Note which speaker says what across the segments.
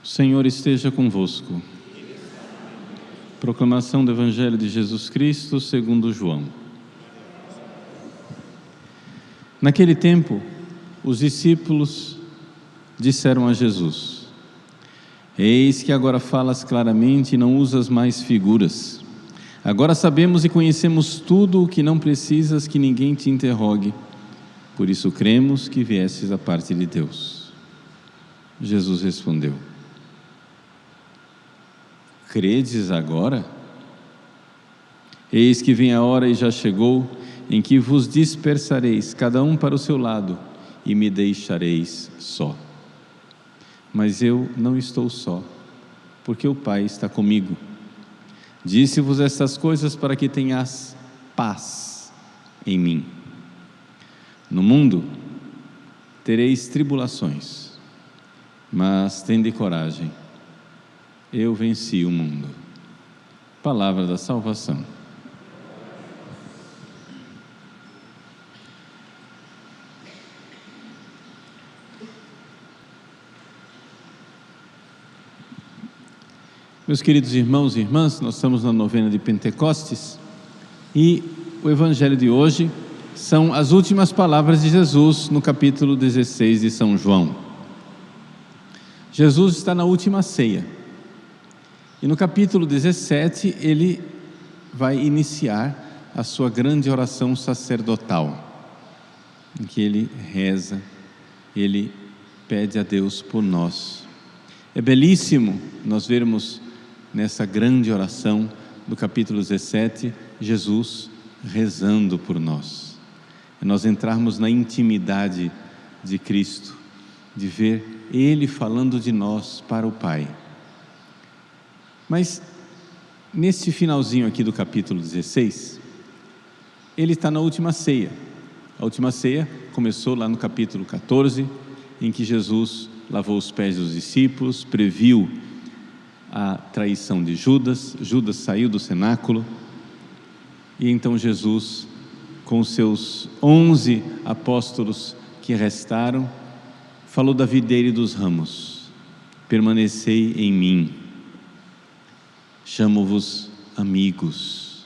Speaker 1: O Senhor esteja convosco. Proclamação do Evangelho de Jesus Cristo segundo João. Naquele tempo, os discípulos disseram a Jesus: Eis que agora falas claramente e não usas mais figuras. Agora sabemos e conhecemos tudo o que não precisas que ninguém te interrogue. Por isso cremos que viestes da parte de Deus. Jesus respondeu: Credes agora? Eis que vem a hora e já chegou, em que vos dispersareis, cada um para o seu lado, e me deixareis só. Mas eu não estou só, porque o Pai está comigo. Disse-vos estas coisas para que tenhas paz em mim. No mundo tereis tribulações, mas tende coragem. Eu venci o mundo. Palavra da salvação. Meus queridos irmãos e irmãs, nós estamos na novena de Pentecostes e o Evangelho de hoje são as últimas palavras de Jesus no capítulo 16 de São João. Jesus está na última ceia. E no capítulo 17, ele vai iniciar a sua grande oração sacerdotal, em que ele reza, ele pede a Deus por nós. É belíssimo nós vermos nessa grande oração do capítulo 17, Jesus rezando por nós. É nós entrarmos na intimidade de Cristo, de ver Ele falando de nós para o Pai. Mas, neste finalzinho aqui do capítulo 16, ele está na última ceia. A última ceia começou lá no capítulo 14, em que Jesus lavou os pés dos discípulos, previu a traição de Judas. Judas saiu do cenáculo, e então Jesus, com os seus 11 apóstolos que restaram, falou da videira e dos ramos. Permanecei em mim. Chamo-vos amigos.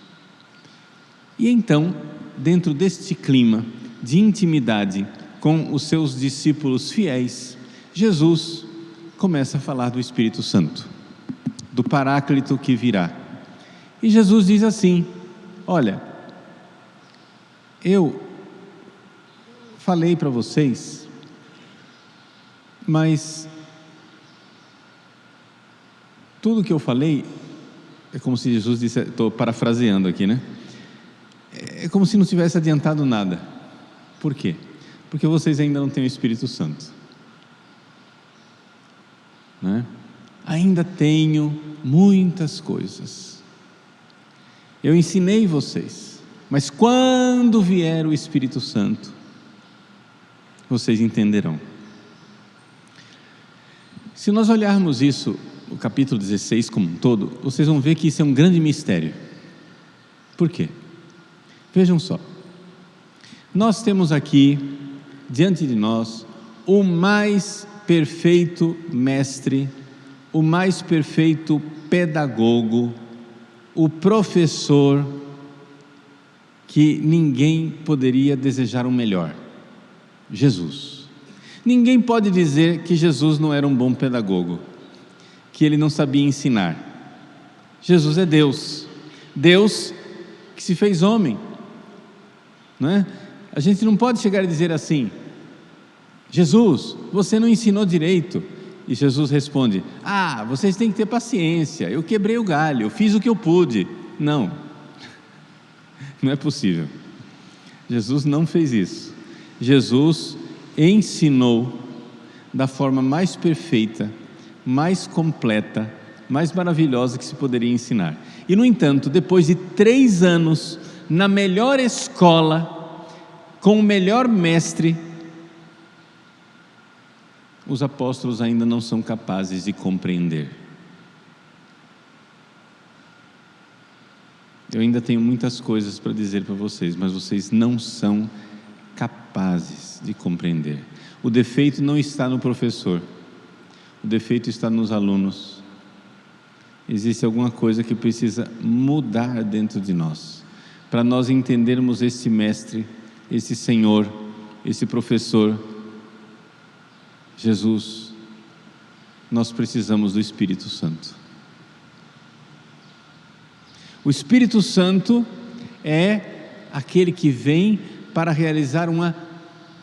Speaker 1: E então, dentro deste clima de intimidade com os seus discípulos fiéis, Jesus começa a falar do Espírito Santo, do Paráclito que virá. E Jesus diz assim: olha, eu falei para vocês, mas tudo que eu falei, é como se Jesus disse, estou parafraseando aqui, né? É como se não tivesse adiantado nada. Por quê? Porque vocês ainda não têm o Espírito Santo, né? Ainda tenho muitas coisas. Eu ensinei vocês, mas quando vier o Espírito Santo, vocês entenderão. Se nós olharmos isso, o capítulo 16 como um todo, vocês vão ver que isso é um grande mistério. Por quê? Vejam só, nós temos aqui, diante de nós, o mais perfeito mestre, o mais perfeito pedagogo, o professor que ninguém poderia desejar um melhor, Jesus. Ninguém pode dizer que Jesus não era um bom pedagogo, que ele não sabia ensinar. Jesus é Deus, Deus que se fez homem, não é? A gente não pode chegar e dizer assim: Jesus, você não ensinou direito. E Jesus responde: vocês têm que ter paciência, eu quebrei o galho, eu fiz o que eu pude. Não, não é possível. Jesus não fez isso. Jesus ensinou da forma mais perfeita, mais completa, mais maravilhosa que se poderia ensinar. E no entanto, depois de 3 anos na melhor escola, com o melhor mestre, os apóstolos ainda não são capazes de compreender. Eu ainda tenho muitas coisas para dizer para vocês, mas vocês não são capazes de compreender. O defeito não está no professor, o defeito está nos alunos. Existe alguma coisa que precisa mudar dentro de nós, para nós entendermos esse mestre, esse Senhor, esse professor, Jesus. Nós precisamos do Espírito Santo. O Espírito Santo é aquele que vem para realizar uma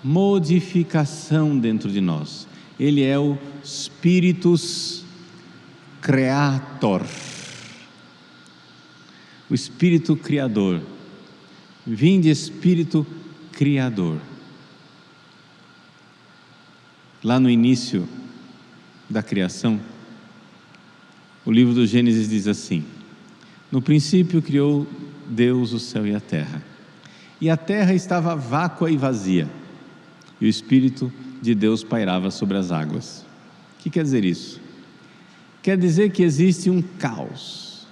Speaker 1: modificação dentro de nós. Ele é o Spiritus Creator, o Espírito Criador. Vinde Espírito Criador. Lá no início da criação, o livro do Gênesis diz assim: no princípio criou Deus o céu e a terra. E a terra estava vácua e vazia, e o Espírito de Deus pairava sobre as águas. O que quer dizer isso? Quer dizer que existe um caos,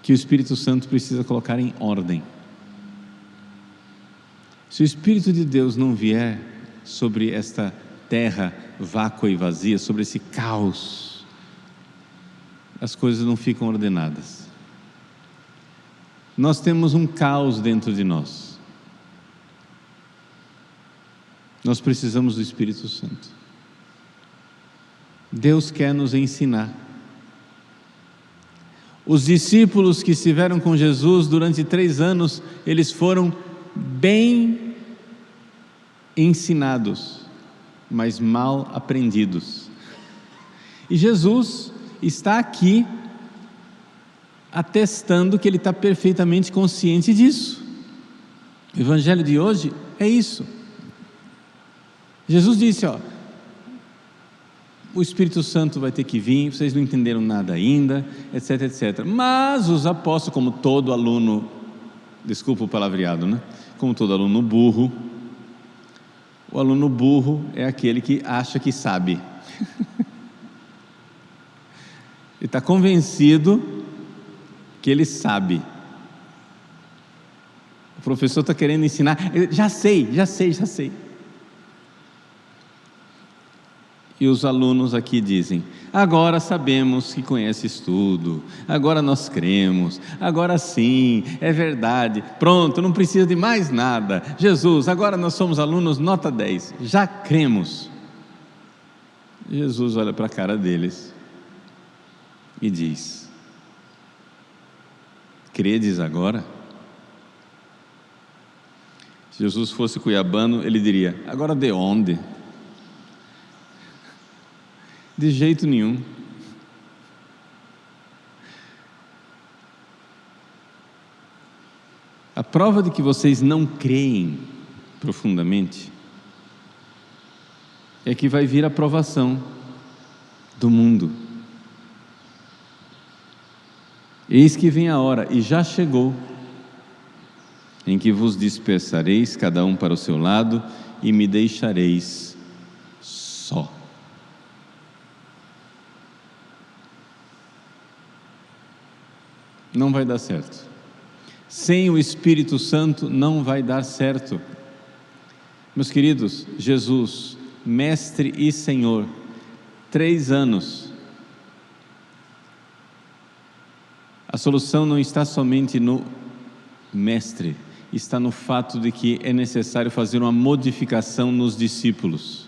Speaker 1: que o Espírito Santo precisa colocar em ordem. Se o Espírito de Deus não vier sobre esta terra vácua e vazia, sobre esse caos, as coisas não ficam ordenadas. Nós temos um caos dentro de nós. Nós precisamos do Espírito Santo. Deus quer nos ensinar. Os discípulos que estiveram com Jesus durante 3 anos, eles foram bem ensinados, mas mal aprendidos. E Jesus está aqui atestando que ele está perfeitamente consciente disso. O Evangelho de hoje é isso. Jesus disse, o Espírito Santo vai ter que vir, vocês não entenderam nada ainda, etc, etc. Mas os apóstolos, como todo aluno, desculpa o palavreado, né? Como todo aluno burro, o aluno burro é aquele que acha que sabe. Ele está convencido que ele sabe. O professor está querendo ensinar, já sei. E os alunos aqui dizem, agora sabemos que conheces tudo, agora nós cremos, agora sim, é verdade, pronto, não precisa de mais nada. Jesus, agora nós somos alunos nota 10, já cremos. Jesus olha para a cara deles e diz, credes agora? Se Jesus fosse cuiabano, ele diria, agora de onde? De jeito nenhum. A prova de que vocês não creem profundamente é que vai vir a provação do mundo. Eis que vem a hora, e já chegou, em que vos dispersareis, cada um para o seu lado, e me deixareis só. Não vai dar certo. Sem o Espírito Santo não vai dar certo. Meus queridos, Jesus, Mestre e Senhor, 3 anos. A solução não está somente no Mestre, está no fato de que é necessário fazer uma modificação nos discípulos,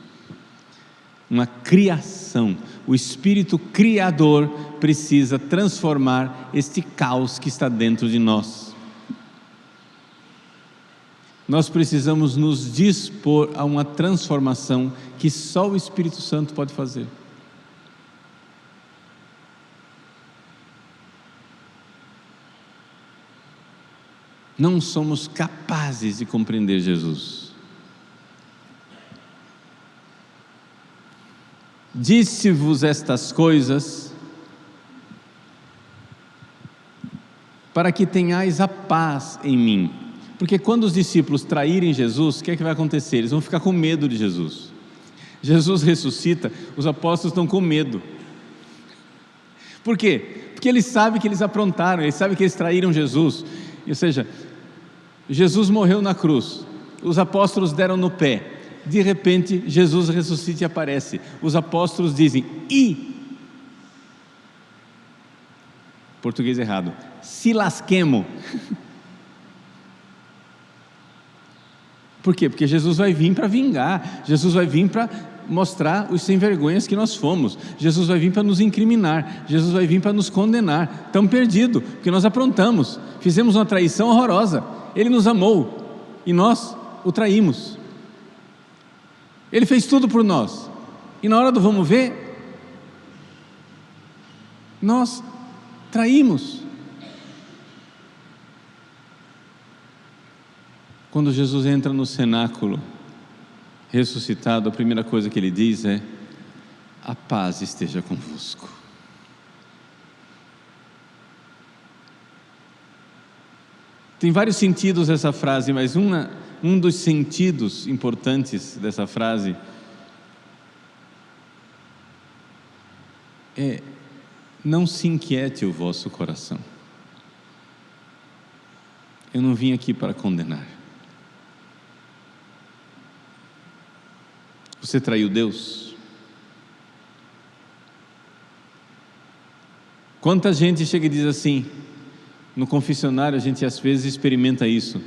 Speaker 1: uma criação. O Espírito Criador precisa transformar este caos que está dentro de nós. Nós precisamos nos dispor a uma transformação que só o Espírito Santo pode fazer. Não somos capazes de compreender Jesus. Disse-vos estas coisas para que tenhais a paz em mim. Porque quando os discípulos traírem Jesus, o que é que vai acontecer? Eles vão ficar com medo de Jesus. Jesus ressuscita, os apóstolos estão com medo. Por quê? Porque eles sabem que eles aprontaram, eles sabem que eles traíram Jesus. Ou seja, Jesus morreu na cruz, os apóstolos deram no pé, de repente Jesus ressuscita e aparece. Os apóstolos dizem: português errado, se lasquemo. Por quê? Porque Jesus vai vir para vingar, Jesus vai vir para mostrar os sem vergonhas que nós fomos, Jesus vai vir para nos incriminar, Jesus vai vir para nos condenar. Estamos perdidos, porque nós aprontamos, fizemos uma traição horrorosa. Ele nos amou e nós o traímos. Ele fez tudo por nós, e na hora do vamos ver, nós traímos. Quando Jesus entra no cenáculo ressuscitado, a primeira coisa que ele diz é: a paz esteja convosco. Tem vários sentidos essa frase, mas um dos sentidos importantes dessa frase é: não se inquiete o vosso coração. Eu não vim aqui para condenar. Você traiu Deus? Quanta gente chega e diz assim, no confessionário a gente às vezes experimenta isso: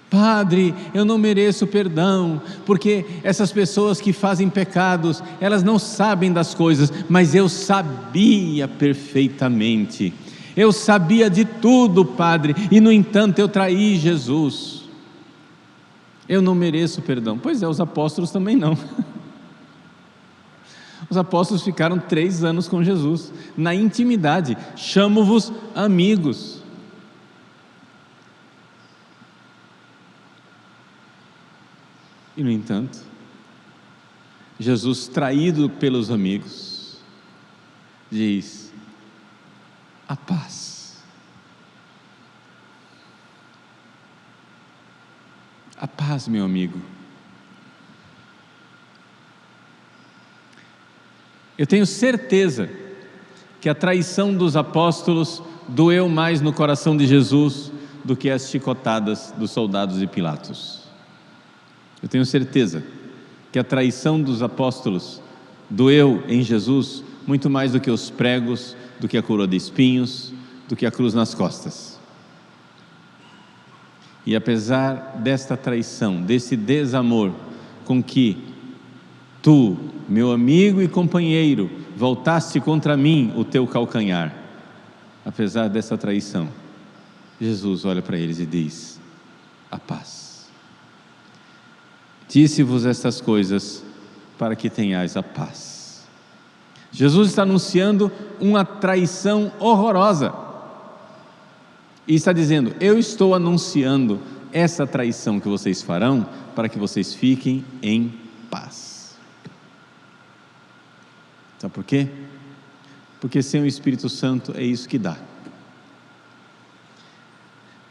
Speaker 1: Padre, eu não mereço perdão, porque essas pessoas que fazem pecados, elas não sabem das coisas, mas eu sabia perfeitamente, eu sabia de tudo, Padre, e no entanto eu traí Jesus. Eu não mereço perdão. Pois é, os apóstolos também não. Os apóstolos ficaram 3 anos com Jesus, na intimidade. Chamo-vos amigos. E no entanto, Jesus, traído pelos amigos, diz: a paz. A paz, meu amigo. Eu tenho certeza que a traição dos apóstolos doeu mais no coração de Jesus do que as chicotadas dos soldados de Pilatos. Eu tenho certeza que a traição dos apóstolos doeu em Jesus muito mais do que os pregos, do que a coroa de espinhos, do que a cruz nas costas. E apesar desta traição, desse desamor com que tu, meu amigo e companheiro, voltaste contra mim o teu calcanhar, apesar dessa traição, Jesus olha para eles e diz: a paz. Disse-vos estas coisas para que tenhais a paz. Jesus está anunciando uma traição horrorosa e está dizendo: eu estou anunciando essa traição que vocês farão para que vocês fiquem em paz. Sabe por quê? Porque sem o Espírito Santo é isso que dá.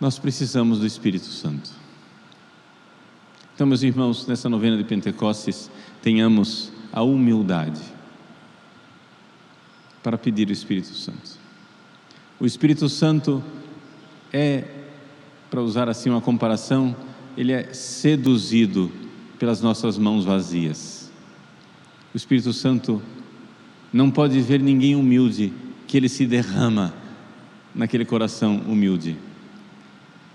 Speaker 1: Nós precisamos do Espírito Santo. Então, meus irmãos, nessa novena de Pentecostes, tenhamos a humildade para pedir o Espírito Santo. O Espírito Santo é, para usar assim uma comparação, ele é seduzido pelas nossas mãos vazias. O Espírito Santo não pode ver ninguém humilde, que ele se derrama naquele coração humilde.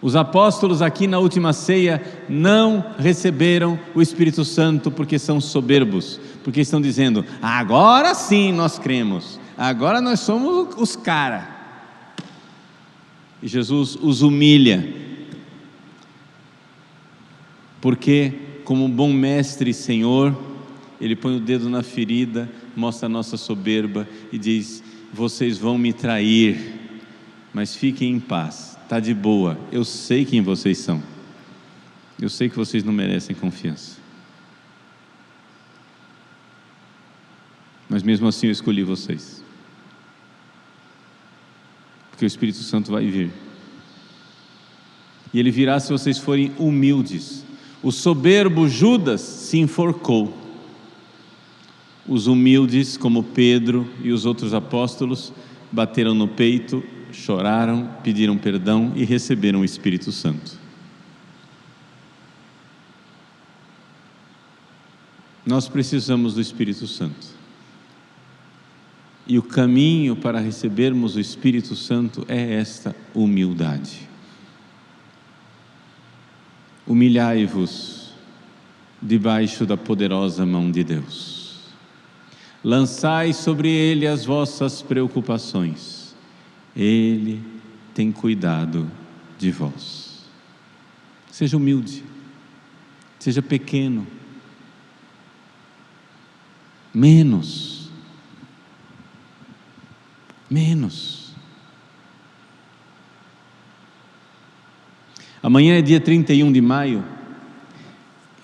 Speaker 1: Os apóstolos aqui na última ceia não receberam o Espírito Santo porque são soberbos, porque estão dizendo: agora sim nós cremos, agora nós somos os caras. E Jesus os humilha, porque como bom mestre e Senhor, Ele põe o dedo na ferida, mostra a nossa soberba e diz: vocês vão me trair, mas fiquem em paz, está de boa, eu sei quem vocês são, eu sei que vocês não merecem confiança, mas mesmo assim eu escolhi vocês, porque o Espírito Santo vai vir, e ele virá se vocês forem humildes. O soberbo Judas se enforcou, os humildes como Pedro e os outros apóstolos bateram no peito, choraram, pediram perdão e receberam o Espírito Santo. Nós precisamos do Espírito Santo. E o caminho para recebermos o Espírito Santo é esta humildade. Humilhai-vos debaixo da poderosa mão de Deus. Lançai sobre Ele as vossas preocupações. Ele tem cuidado de vós. Seja humilde, seja pequeno, menos. Amanhã é dia 31 de maio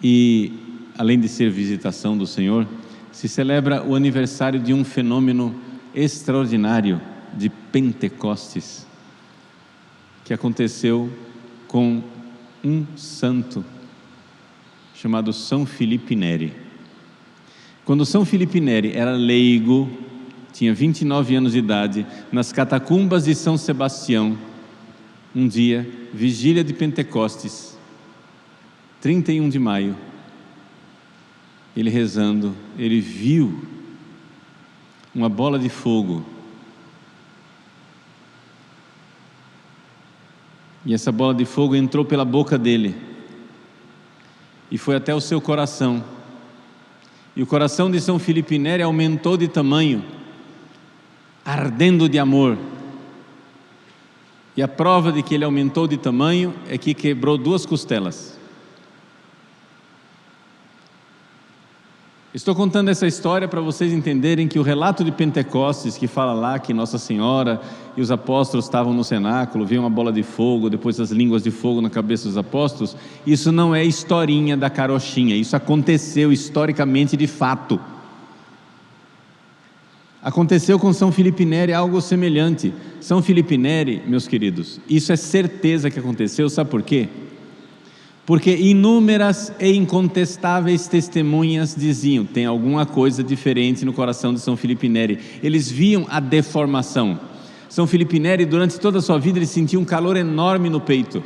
Speaker 1: e, além de ser visitação do Senhor, se celebra o aniversário de um fenômeno extraordinário de Pentecostes, que aconteceu com um santo chamado São Filipe Neri. Quando São Filipe Neri era leigo, tinha 29 anos de idade, nas catacumbas de São Sebastião, um dia, vigília de Pentecostes, 31 de maio, ele rezando, ele viu uma bola de fogo, e essa bola de fogo entrou pela boca dele, e foi até o seu coração, e o coração de São Filipe Neri aumentou de tamanho, ardendo de amor. E a prova de que ele aumentou de tamanho é que quebrou 2 costelas. Estou contando essa história para vocês entenderem que o relato de Pentecostes, que fala lá que Nossa Senhora e os apóstolos estavam no cenáculo, viam uma bola de fogo, depois as línguas de fogo na cabeça dos apóstolos, isso não é historinha da carochinha, isso aconteceu historicamente de fato. Aconteceu com São Filipe Neri algo semelhante. São Filipe Neri, meus queridos, isso é certeza que aconteceu, sabe por quê? Porque inúmeras e incontestáveis testemunhas diziam, tem alguma coisa diferente no coração de São Filipe Neri. Eles viam a deformação. São Filipe Neri, durante toda a sua vida, ele sentia um calor enorme no peito.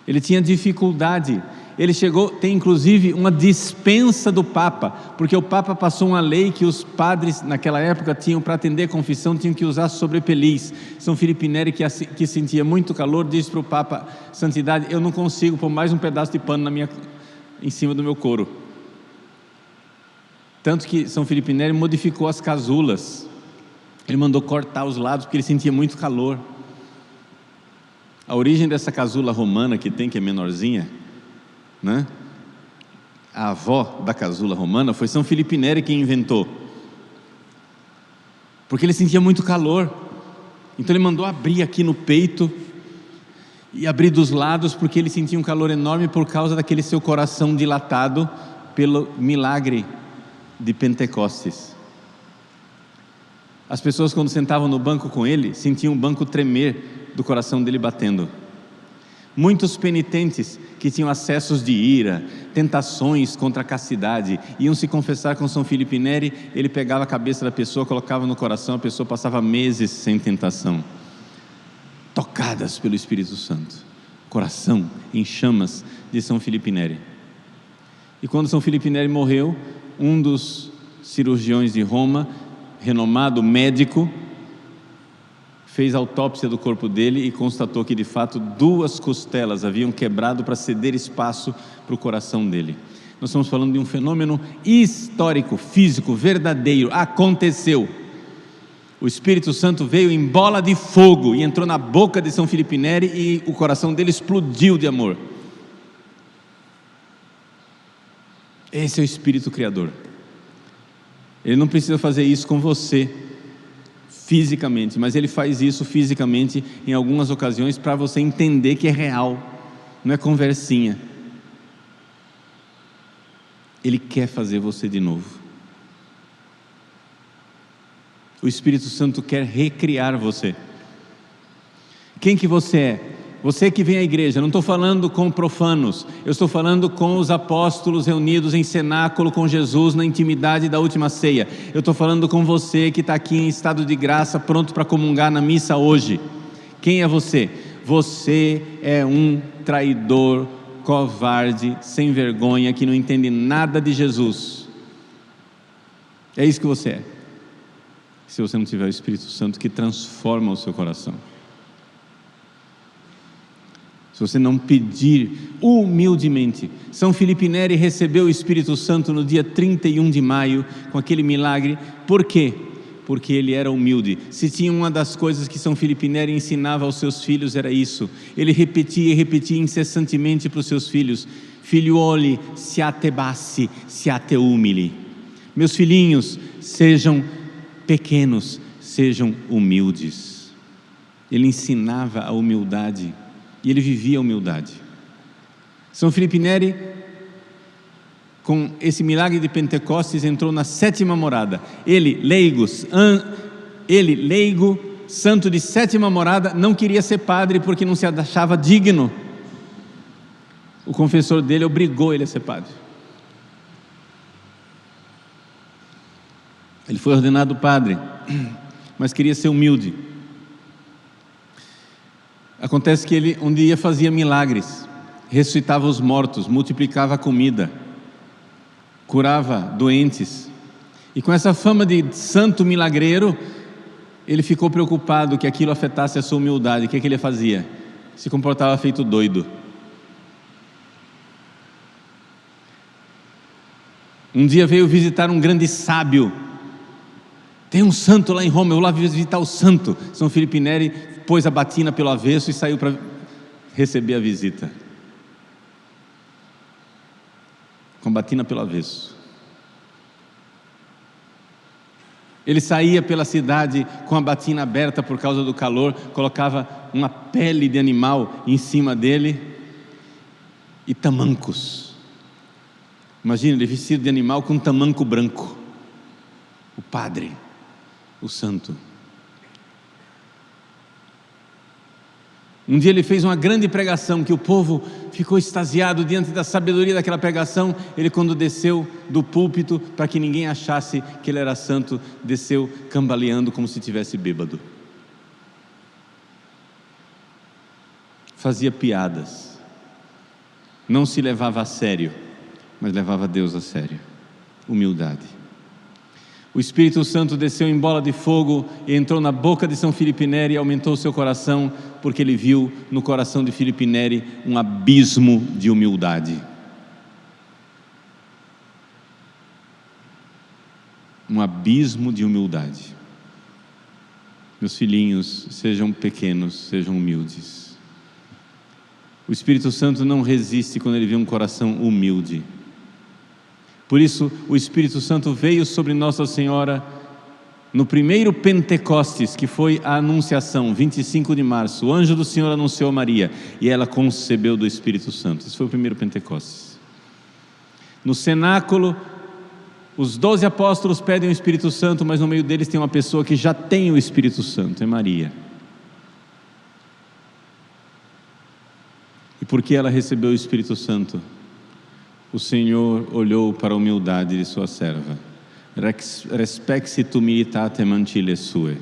Speaker 1: Ele tinha dificuldade. Ele chegou, tem inclusive uma dispensa do Papa, porque o Papa passou uma lei que os padres naquela época tinham, para atender a confissão, tinham que usar sobrepeliz. São Filipe Neri, que sentia muito calor, disse para o Papa: Santidade, eu não consigo pôr mais um pedaço de pano em cima do meu couro. Tanto que São Filipe Neri modificou as casulas, ele mandou cortar os lados, porque ele sentia muito calor. A origem dessa casula romana que tem, que é menorzinha, né? A avó da casula romana foi São Filipe Neri quem inventou, porque ele sentia muito calor, então ele mandou abrir aqui no peito e abrir dos lados, porque ele sentia um calor enorme por causa daquele seu coração dilatado pelo milagre de Pentecostes. As pessoas, quando sentavam no banco com ele, sentiam o banco tremer do coração dele batendo. Muitos penitentes que tinham acessos de ira, tentações contra a castidade, iam se confessar com São Filipe Neri. Ele pegava a cabeça da pessoa, colocava no coração, a pessoa passava meses sem tentação, tocadas pelo Espírito Santo, coração em chamas de São Filipe Neri. E quando São Filipe Neri morreu, um dos cirurgiões de Roma, renomado médico, fez autópsia do corpo dele e constatou que de fato 2 costelas haviam quebrado para ceder espaço para o coração dele. Nós estamos falando de um fenômeno histórico, físico, verdadeiro, aconteceu. O Espírito Santo veio em bola de fogo e entrou na boca de São Filipe Neri e o coração dele explodiu de amor. Esse é o Espírito Criador. Ele não precisa fazer isso com você fisicamente, mas ele faz isso fisicamente em algumas ocasiões para você entender que é real, não é conversinha. Ele quer fazer você de novo. O Espírito Santo quer recriar você. Quem que você é? Você que vem à igreja, não estou falando com profanos, eu estou falando com os apóstolos reunidos em cenáculo com Jesus na intimidade da última ceia. Eu estou falando com você que está aqui em estado de graça, pronto para comungar na missa hoje. Quem é você? Você é um traidor covarde, sem vergonha, que não entende nada de Jesus. É isso que você é, se você não tiver o Espírito Santo que transforma o seu coração. Se você não pedir humildemente. São Filipe Neri recebeu o Espírito Santo no dia 31 de maio, com aquele milagre. Por quê? Porque ele era humilde. Se tinha uma das coisas que São Filipe Neri ensinava aos seus filhos, era isso. Ele repetia e repetia incessantemente para os seus filhos: figliuoli, siate bassi, siate umili. Meus filhinhos, sejam pequenos, sejam humildes. Ele ensinava a humildade. E ele vivia a humildade. São Filipe Neri, com esse milagre de Pentecostes, entrou na 7ª morada. Ele, leigo, santo de 7ª morada, não queria ser padre porque não se achava digno. O confessor dele obrigou ele a ser padre. Ele foi ordenado padre, mas queria ser humilde. Acontece que ele um dia fazia milagres, ressuscitava os mortos, multiplicava a comida, curava doentes, e com essa fama de santo milagreiro, ele ficou preocupado que aquilo afetasse a sua humildade. O que ele fazia? Se comportava feito doido. Um dia veio visitar um grande sábio. Tem um santo lá em Roma, eu vou lá visitar o santo. São Filipe Neri pôs a batina pelo avesso e saiu para receber a visita, com a batina pelo avesso. Ele saía pela cidade com a batina aberta por causa do calor, colocava uma pele de animal em cima dele e tamancos. Imagina ele vestido de animal com um tamanco branco. O padre, o santo. Um dia ele fez uma grande pregação, que o povo ficou extasiado diante da sabedoria daquela pregação. Ele, quando desceu do púlpito, para que ninguém achasse que ele era santo, desceu cambaleando como se estivesse bêbado. Fazia piadas, não se levava a sério, mas levava Deus a sério. Humildade. O Espírito Santo desceu em bola de fogo e entrou na boca de São Filipe Neri e aumentou o seu coração, porque ele viu no coração de Filipe Neri um abismo de humildade. Um abismo de humildade. Meus filhinhos, sejam pequenos, sejam humildes. O Espírito Santo não resiste quando ele vê um coração humilde. Por isso, o Espírito Santo veio sobre Nossa Senhora no primeiro Pentecostes, que foi a Anunciação, 25 de março. O anjo do Senhor anunciou a Maria e ela concebeu do Espírito Santo. Esse foi o primeiro Pentecostes. No cenáculo, os 12 apóstolos pedem o Espírito Santo, mas no meio deles tem uma pessoa que já tem o Espírito Santo, é Maria. E por que ela recebeu o Espírito Santo? O Senhor olhou para a humildade de sua serva. Respexit humilitatem ancille sue.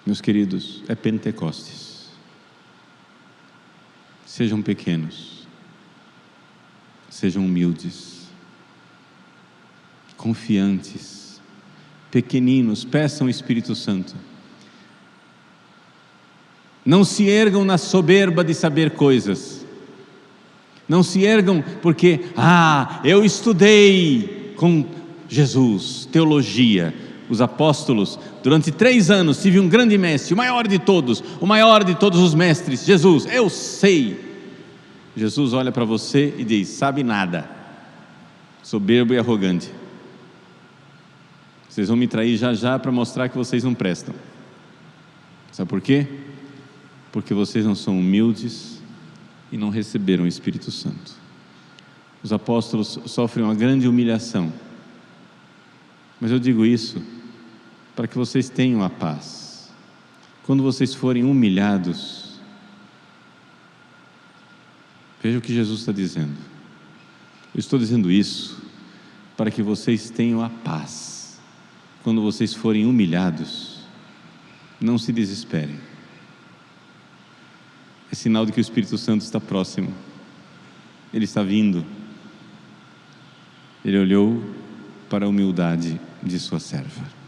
Speaker 1: Meus queridos, é Pentecostes. Sejam pequenos, sejam humildes, confiantes, pequeninos, peçam o Espírito Santo. Não se ergam na soberba de saber coisas. Não se ergam porque, eu estudei com Jesus, teologia. Os apóstolos, durante 3 anos, tive um grande mestre, o maior de todos os mestres, Jesus, eu sei. Jesus olha para você e diz: sabe nada, soberbo e arrogante. Vocês vão me trair já já para mostrar que vocês não prestam. Sabe por quê? Porque vocês não são humildes e não receberam o Espírito Santo. Os apóstolos sofrem uma grande humilhação, mas eu digo isso para que vocês tenham a paz. Quando vocês forem humilhados, veja o que Jesus está dizendo. Eu estou dizendo isso para que vocês tenham a paz. Quando vocês forem humilhados, não se desesperem. é sinal de que o Espírito Santo está próximo. Ele está vindo. Ele olhou para a humildade de sua serva.